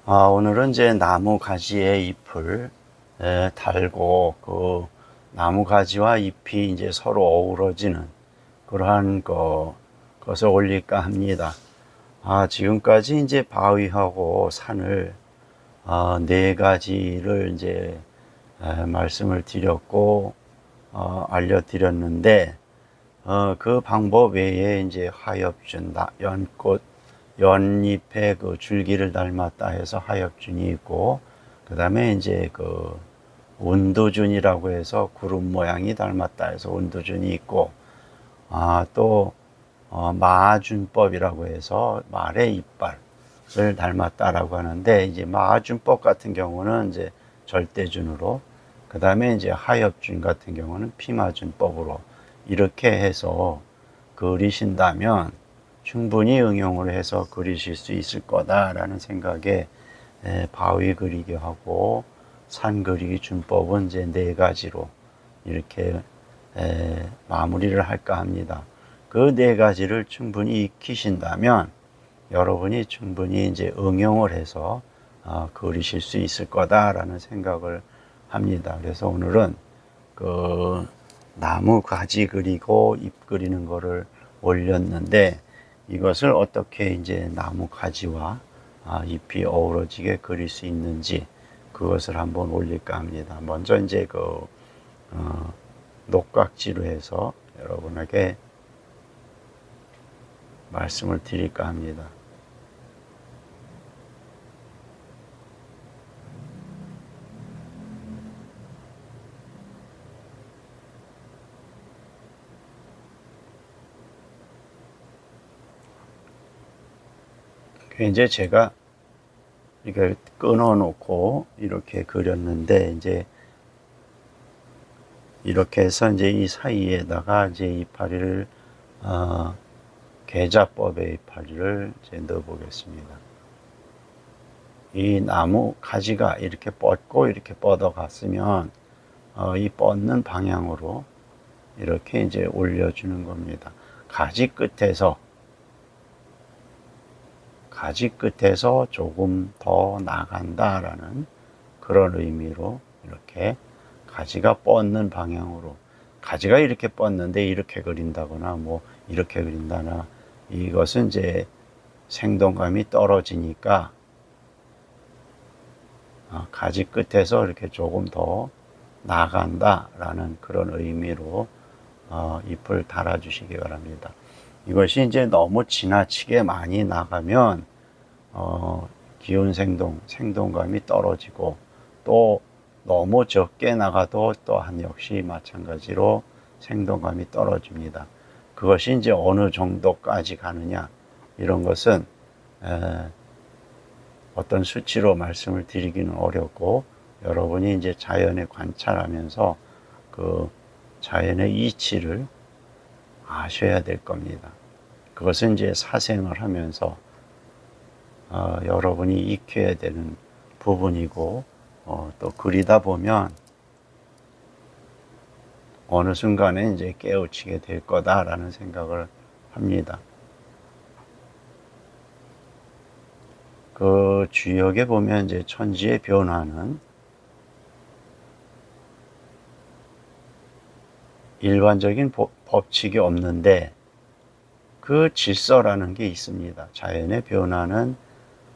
오늘은 이제 나무 가지에 잎을 달고 그 나무 가지와 잎이 이제 서로 어우러지는 그러한 것을 올릴까 합니다. 지금까지 이제 바위하고 산을 네 가지를 이제 말씀을 드렸고 알려드렸는데 그 방법 외에 이제 하엽준, 연꽃, 연잎의 그 줄기를 닮았다 해서 하엽준이 있고, 그 다음에 이제 그 운두준이라고 해서 구름 모양이 닮았다 해서 운두준이 있고, 또 마준법이라고 해서 말의 이빨을 닮았다라고 하는데, 이제 마준법 같은 경우는 이제 절대준으로, 그 다음에 이제 하엽준 같은 경우는 피마준법으로 이렇게 해서 그리신다면 충분히 응용을 해서 그리실 수 있을 거다라는 생각에 바위 그리기 하고 산 그리기 준법은 이제 네 가지로 이렇게 마무리를 할까 합니다. 그 네 가지를 충분히 익히신다면 여러분이 충분히 이제 응용을 해서 그리실 수 있을 거다라는 생각을 합니다. 그래서 오늘은 그 나무 가지 그리고 잎 그리는 거를 올렸는데 이것을 어떻게 이제 나무 가지와 잎이 어우러지게 그릴 수 있는지 그것을 한번 올릴까 합니다. 먼저 이제 녹각지로 해서 여러분에게 말씀을 드릴까 합니다. 이제 제가 이렇게 끊어 놓고 이렇게 그렸는데 이제 이렇게 해서 이제 이 사이에다가 이제 이파리를 계자법의 이파리를 이제 넣어 보겠습니다. 이 나무 가지가 이렇게 뻗고 이렇게 뻗어 갔으면 이 뻗는 방향으로 이렇게 이제 올려주는 겁니다. 가지 끝에서 조금 더 나간다라는 그런 의미로 이렇게 가지가 뻗는 방향으로 가지가 이렇게 뻗는데 이렇게 그린다거나 뭐 이렇게 그린다나 이것은 이제 생동감이 떨어지니까 가지 끝에서 이렇게 조금 더 나간다라는 그런 의미로 잎을 달아주시기 바랍니다. 이것이 이제 너무 지나치게 많이 나가면 기운 생동감이 떨어지고 또 너무 적게 나가도 또한 역시 마찬가지로 생동감이 떨어집니다. 그것이 이제 어느 정도까지 가느냐 이런 것은 어떤 수치로 말씀을 드리기는 어렵고 여러분이 이제 자연에 관찰하면서 그 자연의 이치를 아셔야 될 겁니다. 그것은 이제 사생을 하면서 여러분이 익혀야 되는 부분이고 또 그리다 보면 어느 순간에 이제 깨우치게 될 거다라는 생각을 합니다. 그 주역에 보면 이제 천지의 변화는 일반적인 법칙이 없는데 그 질서라는 게 있습니다. 자연의 변화는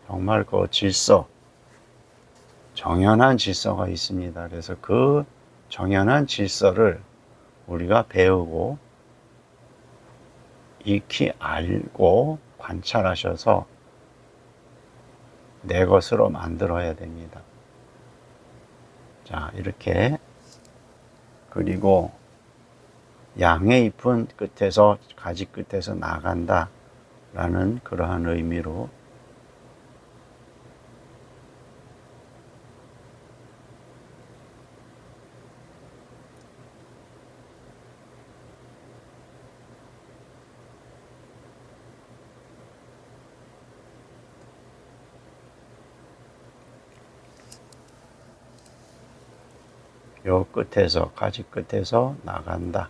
정말 그 질서, 정연한 질서가 있습니다. 그래서 그 정연한 질서를 우리가 배우고 익히 알고 관찰하셔서 내 것으로 만들어야 됩니다. 자, 이렇게 그리고 양의 잎은 끝에서 가지 끝에서 나간다 라는 그러한 의미로 요 끝에서 가지 끝에서 나간다.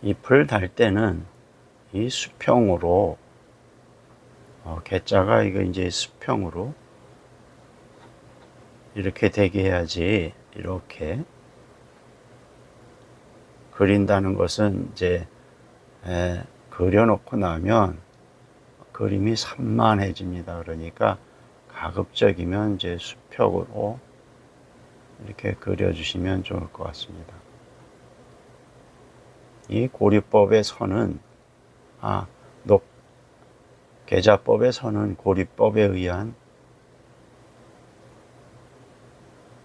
잎을 달 때는 이 수평으로 개자가 이거 이제 수평으로 이렇게 되게 해야지. 이렇게 그린다는 것은 이제 그려놓고 나면 그림이 산만해집니다. 그러니까 가급적이면 이제 수평으로 이렇게 그려주시면 좋을 것 같습니다. 이 고리법의 선은 계자법의 선은 고리법에 의한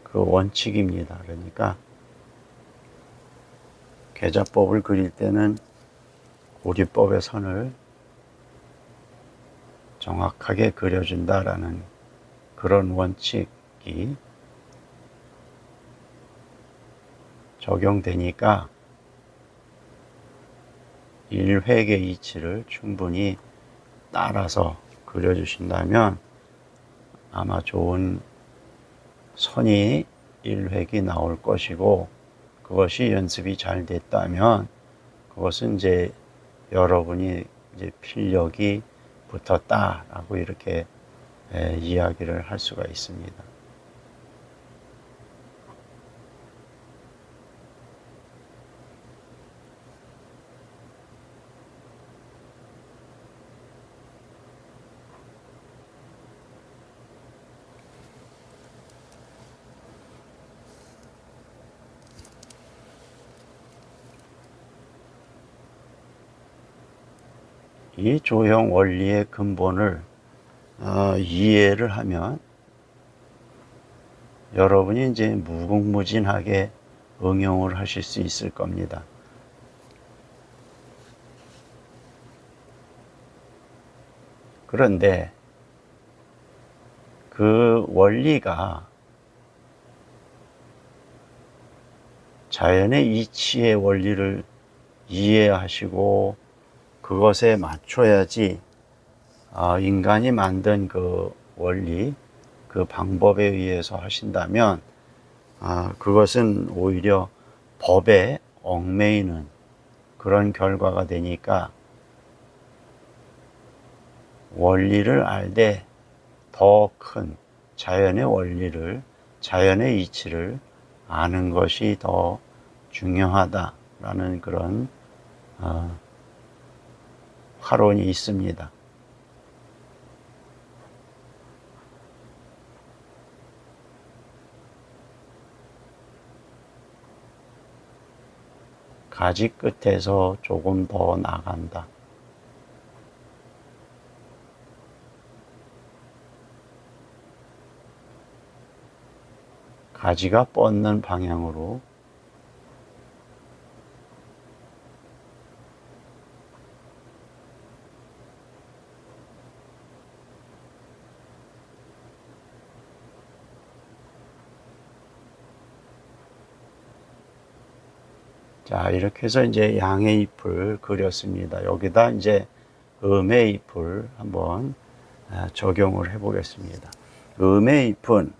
그 원칙입니다. 그러니까 계자법을 그릴 때는 고리법의 선을 정확하게 그려준다라는 그런 원칙이 적용되니까 1획의 이치를 충분히 따라서 그려주신다면 아마 좋은 선이 1획이 나올 것이고, 그것이 연습이 잘 됐다면 그것은 이제 여러분이 이제 필력이 붙었다라고 이렇게 이야기를 할 수가 있습니다. 이 조형 원리의 근본을 이해를 하면 여러분이 이제 무궁무진하게 응용을 하실 수 있을 겁니다. 그런데 그 원리가 자연의 이치의 원리를 이해하시고 그것에 맞춰야지 인간이 만든 그 원리, 그 방법에 의해서 하신다면 그것은 오히려 법에 얽매이는 그런 결과가 되니까 원리를 알되 더 큰 자연의 원리를, 자연의 이치를 아는 것이 더 중요하다라는 그런 화론이 있습니다. 가지 끝에서 조금 더 나간다. 가지가 뻗는 방향으로 자, 이렇게 해서 이제 양의 잎을 그렸습니다. 여기다 이제 음의 잎을 한번 적용을 해 보겠습니다. 음의 잎은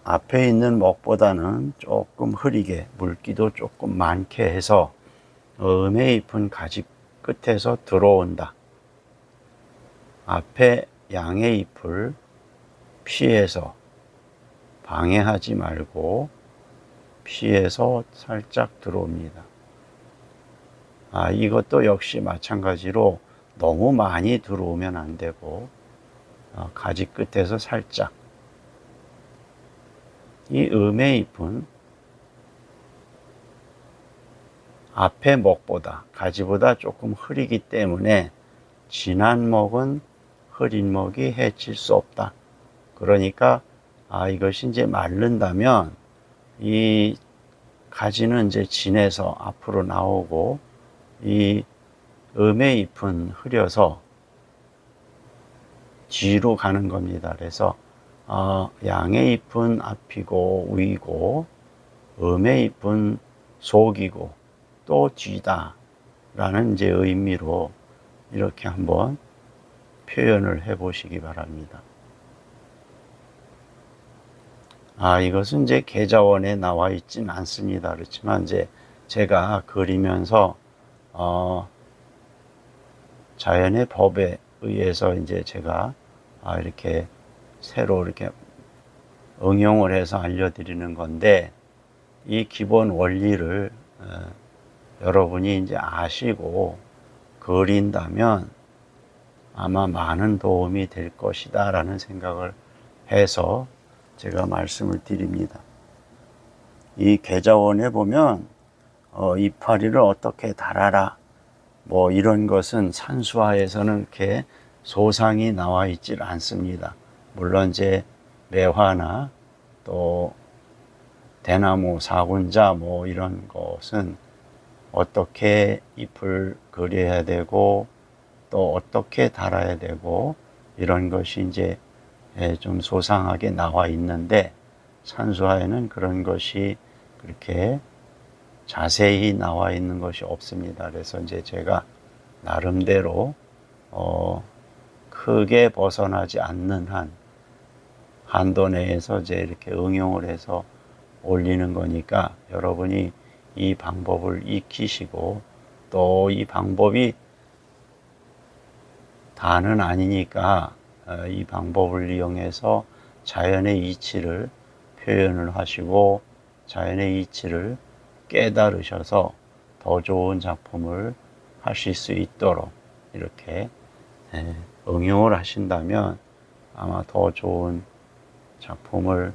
앞에 있는 먹보다는 조금 흐리게 물기도 조금 많게 해서 음의 잎은 가지 끝에서 들어온다. 앞에 양의 잎을 피해서 방해하지 말고 피해서 살짝 들어옵니다. 이것도 역시 마찬가지로 너무 많이 들어오면 안 되고 가지 끝에서 살짝. 이 음의 잎은 앞에 먹보다 가지보다 조금 흐리기 때문에 진한 먹은 흐린 먹이 해칠 수 없다. 그러니까 이것이 이제 마른다면 이 가지는 이제 진해서 앞으로 나오고 이 음의 잎은 흐려서 뒤로 가는 겁니다. 그래서 양의 잎은 앞이고 위고 음의 잎은 속이고 또 뒤다 라는 이제 의미로 이렇게 한번 표현을 해 보시기 바랍니다. 이것은 이제 계자원에 나와 있진 않습니다. 그렇지만 이제 제가 그리면서 자연의 법에 의해서 이제 제가 이렇게 새로 이렇게 응용을 해서 알려드리는 건데, 이 기본 원리를 여러분이 이제 아시고 그린다면 아마 많은 도움이 될 것이다 라는 생각을 해서 제가 말씀을 드립니다. 이 계좌원에 보면 이파리를 어떻게 달아라 뭐 이런 것은 산수화에서는 이렇게 소상이 나와 있질 않습니다. 물론 이제 매화나 또 대나무, 사군자 뭐 이런 것은 어떻게 잎을 그려야 되고 또 어떻게 달아야 되고 이런 것이 이제 좀 소상하게 나와 있는데, 산수화에는 그런 것이 그렇게 자세히 나와 있는 것이 없습니다. 그래서 이제 제가 나름대로 크게 벗어나지 않는 한도 내에서 이제 이렇게 응용을 해서 올리는 거니까, 여러분이 이 방법을 익히시고 또 이 방법이 다는 아니니까 이 방법을 이용해서 자연의 이치를 표현을 하시고 자연의 이치를 깨달으셔서 더 좋은 작품을 하실 수 있도록 이렇게 응용을 하신다면 아마 더 좋은 작품을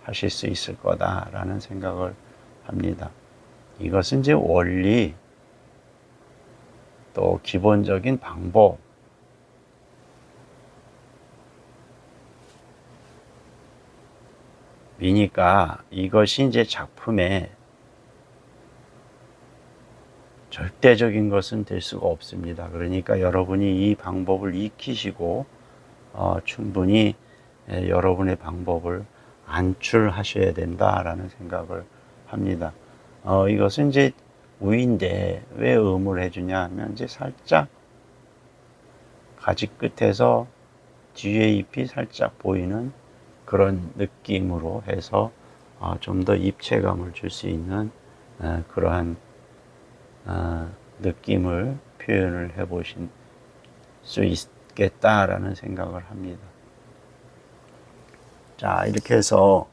하실 수 있을 거다라는 생각을 합니다. 이것은 이제 원리 또 기본적인 방법, 이니까 이것이 이제 작품의 절대적인 것은 될 수가 없습니다. 그러니까 여러분이 이 방법을 익히시고 충분히 여러분의 방법을 안출하셔야 된다라는 생각을 합니다. 이것은 이제 우인데 왜 음을 해주냐 하면 이제 살짝 가지 끝에서 뒤에 잎이 살짝 보이는 그런 느낌으로 해서 좀 더 입체감을 줄 수 있는 그러한 느낌을 표현을 해 보실 수 있겠다라는 생각을 합니다. 자, 이렇게 해서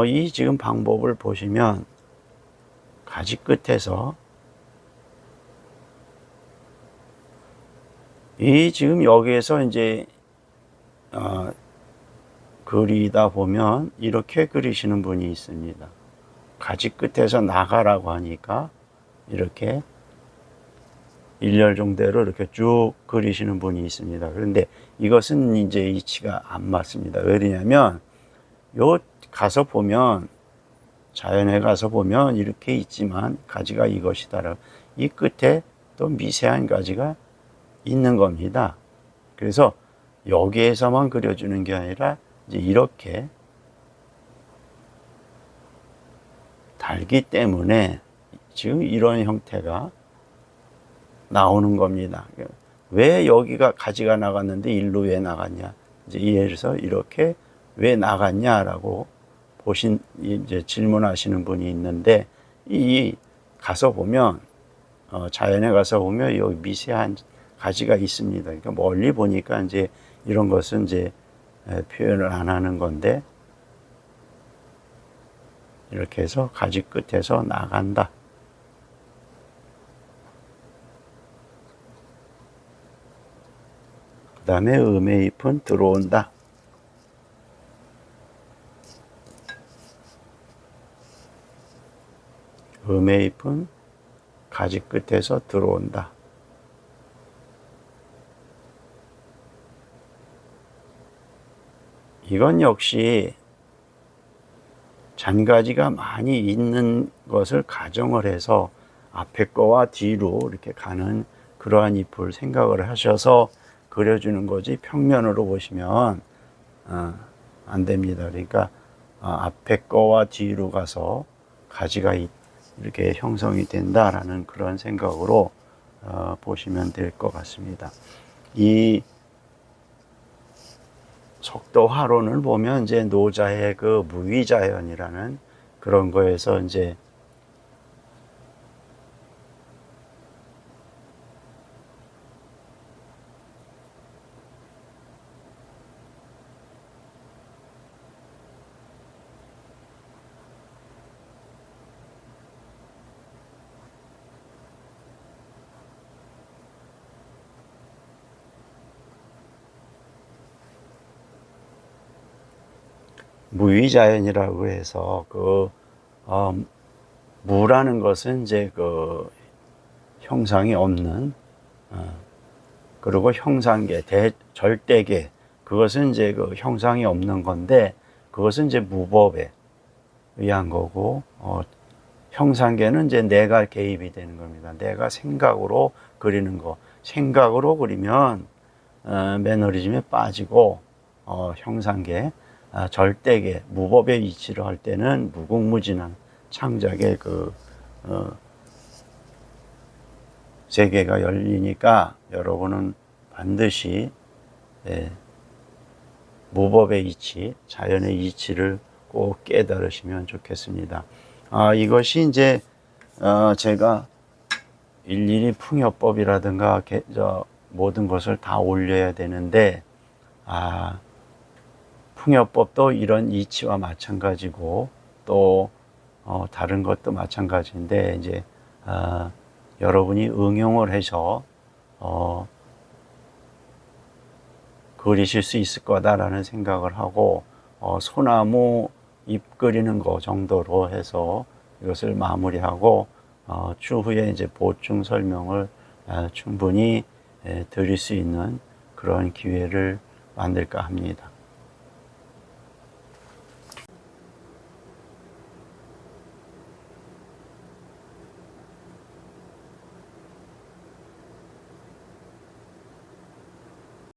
이 지금 방법을 보시면 가지 끝에서 이 지금 여기에서 이제 그리다 보면 이렇게 그리시는 분이 있습니다. 가지 끝에서 나가라고 하니까 이렇게 일렬종대로 이렇게 쭉 그리시는 분이 있습니다. 그런데 이것은 이제 이치가 안 맞습니다. 왜 그러냐면 요 가서 보면 자연에 가서 보면 이렇게 있지만 가지가 이것이다. 이 끝에 또 미세한 가지가 있는 겁니다. 그래서 여기에서만 그려주는 게 아니라 이제 이렇게 달기 때문에 지금 이런 형태가 나오는 겁니다. 왜 여기가 가지가 나갔는데 일로 왜 나갔냐? 이제 이해해서 이렇게 왜 나갔냐라고 이제 질문하시는 분이 있는데, 이 가서 보면 자연에 가서 보면 여기 미세한 가지가 있습니다. 그러니까 멀리 보니까 이제 이런 것은 이제 표현을 안 하는 건데, 이렇게 해서 가지 끝에서 나간다. 그 다음에 음의 잎은 들어온다. 음의 잎은 가지 끝에서 들어온다. 이건 역시 잔가지가 많이 있는 것을 가정을 해서 앞에 거와 뒤로 이렇게 가는 그러한 잎을 생각을 하셔서 그려주는 거지, 평면으로 보시면 안 됩니다. 그러니까 앞에 거와 뒤로 가서 가지가 이렇게 형성이 된다라는 그런 생각으로 보시면 될 것 같습니다. 이 속도화론을 보면 이제 노자의 그 무위자연이라는 그런 거에서 이제 무위자연이라고 해서 무라는 것은 이제 그 형상이 없는 그리고 형상계, 절대계 그것은 이제 그 형상이 없는 건데 그것은 이제 무법에 의한 거고 형상계는 이제 내가 개입이 되는 겁니다. 내가 생각으로 그리는 거. 생각으로 그리면 매너리즘에 빠지고 형상계, 절대계, 무법의 위치를 할 때는 무궁무진한 창작의 세계가 열리니까 여러분은 반드시 무법의 이치, 자연의 이치를 꼭 깨달으시면 좋겠습니다. 이것이 이제 제가 일일이 풍요법이라든가 모든 것을 다 올려야 되는데 풍요법도 이런 이치와 마찬가지고 또 다른 것도 마찬가지인데 이제 여러분이 응용을 해서 그리실 수 있을 거다라는 생각을 하고 소나무 잎 그리는 거 정도로 해서 이것을 마무리하고 추후에 이제 보충 설명을 충분히 드릴 수 있는 그런 기회를 만들까 합니다.